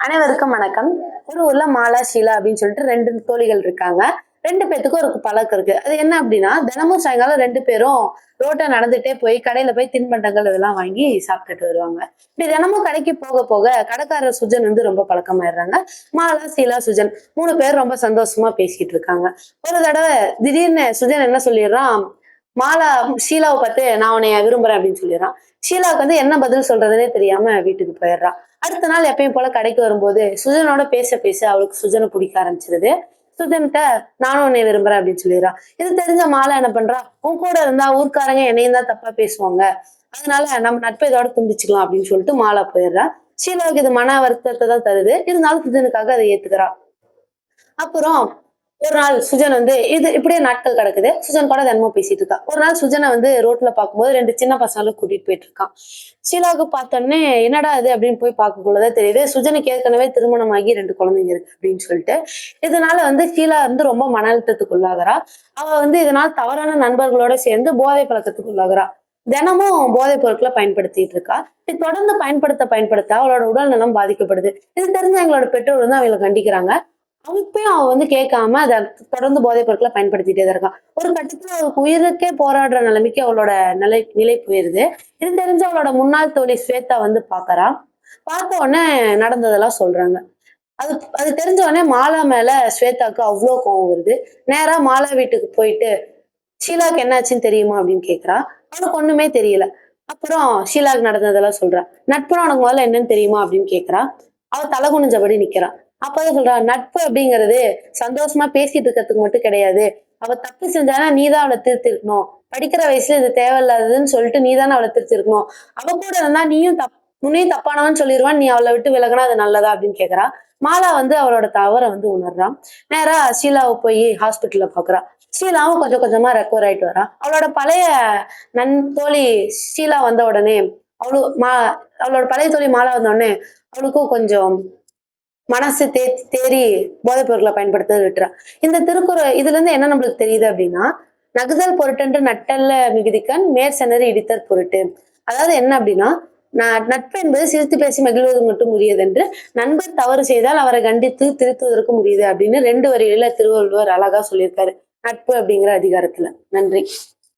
அனைவருக்கும் வணக்கம். ஒரு ஊர்ல மாலா, ஷீலா அப்படின்னு சொல்லிட்டு 2 தோழிகள் இருக்காங்க. 2 பேத்துக்கும் ஒரு பழக்கம் இருக்கு. அது என்ன அப்படின்னா, தினமும் சாயங்காலம் 2 பேரும் ரோட்ல நடந்துட்டே போய் கடையில போய் தின்பண்டங்கள் இதெல்லாம் வாங்கி சாப்பிட்டுட்டு வருவாங்க. இப்படி தினமும் கடைக்கு போக போக கடைக்காரர் சுஜன் வந்து ரொம்ப பழக்கமாயிடுறாங்க. மாலா, ஷீலா, சுஜன் 3 பேர் ரொம்ப சந்தோஷமா பேசிட்டு இருக்காங்க. ஒரு தடவை திடீர்னு சுஜன் என்ன சொல்லிடுறான், மாலா ஷீலாவை பார்த்து நான் உன்னைய விரும்புறேன் அப்படின்னு சொல்லிடுறான். ஷீலாவுக்கு வந்து என்ன பதில் சொல்றதுன்னே தெரியாம வீட்டுக்கு போயிடுறா. அடுத்த நாள் எப்பயும் போல கடைக்கு வரும்போது சுஜனோட பேச பேச அவளுக்கு சுஜனை பிடிக்க ஆரம்பிச்சிருது. சுஜன்கிட்ட நானும் உன்னை விரும்புறேன் அப்படின்னு சொல்லிடுறா. இது தெரிஞ்ச மாலா என்ன பண்றா, உன் கூட இருந்தா ஊர்க்காரங்க என்னையும் தான் தப்பா பேசுவாங்க, அதனால நம்ம நட்பை இதோட துண்டிச்சுக்கலாம் அப்படின்னு சொல்லிட்டு மாலா போயிடுறா. ஷீலாவுக்கு இது மன வருத்தத்தை தான் தருது. இருந்தாலும் சுஜனுக்காக அதை ஏத்துக்கிறா. அப்புறம் ஒரு நாள் சுஜன் வந்து இது இப்படியே நாட்கள் கிடக்குது. சுஜன் கூட தினமும் பேசிட்டு இருக்கா. ஒரு நாள் சுஜனை வந்து ரோட்ல பார்க்கும்போது 2 சின்ன பசங்களும் கூட்டிட்டு போயிட்டு இருக்கான். ஷீலாவுக்கு பார்த்தோன்னே என்னடா இது அப்படின்னு போய் பார்க்கக்குள்ளதான் தெரியுது, சுஜனுக்கு ஏற்கனவே திருமணமாகி 2 குழந்தைங்க இருக்கு அப்படின்னு சொல்லிட்டு. இதனால வந்து ஷீலா வந்து ரொம்ப மன அழுத்தத்துக்கு உள்ளாகிறா. அவ வந்து இதனால தவறான நண்பர்களோட சேர்ந்து போதை பழக்கத்துக்கு உள்ளாகிறா. தினமும் போதைப் பொருட்களை பயன்படுத்திட்டு இருக்கா. இப்படி தொடர்ந்து பயன்படுத்த அவளோட உடல் நலம் பாதிக்கப்படுது. இது தெரிஞ்ச எங்களோட பெற்றோர் வந்து அவங்களை கண்டிக்கிறாங்க. அப்பயும் அவ வந்து கேட்காம அத தொடர்ந்து போதைப் பொருட்களை பயன்படுத்திட்டே தான் இருக்கா. ஒரு கட்டத்துல அவளுக்கு உயிருக்கே போராடுற நிலைமைக்கு அவளோட நிலை போயிருது. இது தெரிஞ்சு அவளோட முன்னாள் தோழி ஸ்வேதா வந்து பாக்குறா. பார்த்த உடனே நடந்ததெல்லாம் சொல்றாங்க. அது அது தெரிஞ்ச உடனே மாலா மேல ஸ்வேதாக்கு அவ்வளோ கோவம் வருது. நேரா மாலா வீட்டுக்கு போயிட்டு ஷீலாக்கு என்னாச்சுன்னு தெரியுமா அப்படின்னு கேக்குறா. அவளுக்கு ஒண்ணுமே தெரியல. அப்புறம் ஷீலாக்கு நடந்ததெல்லாம் சொல்றா. நட்புனா உனக்கு முதல்ல என்னன்னு தெரியுமா அப்படின்னு கேக்குறா. அவ தலை குனிஞ்சபடி நிக்கிறா. அப்பதான் சொல்றா, நட்பு அப்படிங்கிறது சந்தோஷமா பேசிட்டு இருக்கிறதுக்கு மட்டும் கிடையாது. அவ தப்பு செஞ்சானா நீதான் அவளை திருத்திருக்கணும். படிக்கிற வயசுல இது தேவையில்லாததுன்னு சொல்லிட்டு நீதானே அவளை திருத்திருக்கணும். அவ கூட இருந்தா உன்னையும் தப்பானவன்னு சொல்லிடுவான், நீ அவளை விட்டு விலகினா அது நல்லதா அப்படின்னு கேக்குறா. மாலா வந்து அவளோட தவறை வந்து உணர்றான். நேரா ஷீலாவை போய் ஹாஸ்பிட்டல்ல பாக்குறா. ஷீலாவும் கொஞ்சம் கொஞ்சமா ரெக்கவர் ஆயிட்டு வரா. அவளோட பழைய தோழி ஷீலா வந்த உடனே அவளோட பழைய தோழி மாலா வந்த உடனே அவளுக்கும் கொஞ்சம் மனசு தேறி போதைப் பொருட்களை பயன்படுத்த விட்டுறா. இந்த திருக்குறள் இதுல இருந்து என்ன நம்மளுக்கு தெரியுது அப்படின்னா, நகுதல் பொருட்டென்று நட்டல்ல மிகுதிக்கண் மேற்செனறி இடித்தற் பொருட்டு. அதாவது என்ன அப்படின்னா, நட்பு என்பது சிரித்து பேசி மகிழ்வது மட்டும் உரியதென்று, நண்பர் தவறு செய்தால் அவரை கண்டித்து திருத்துவதற்கும் உரியது அப்படின்னு 2 வரிகளில திருவள்ளுவர் அழகா சொல்லியிருக்காரு. நட்பு அப்படிங்கிற அதிகாரத்துல. நன்றி.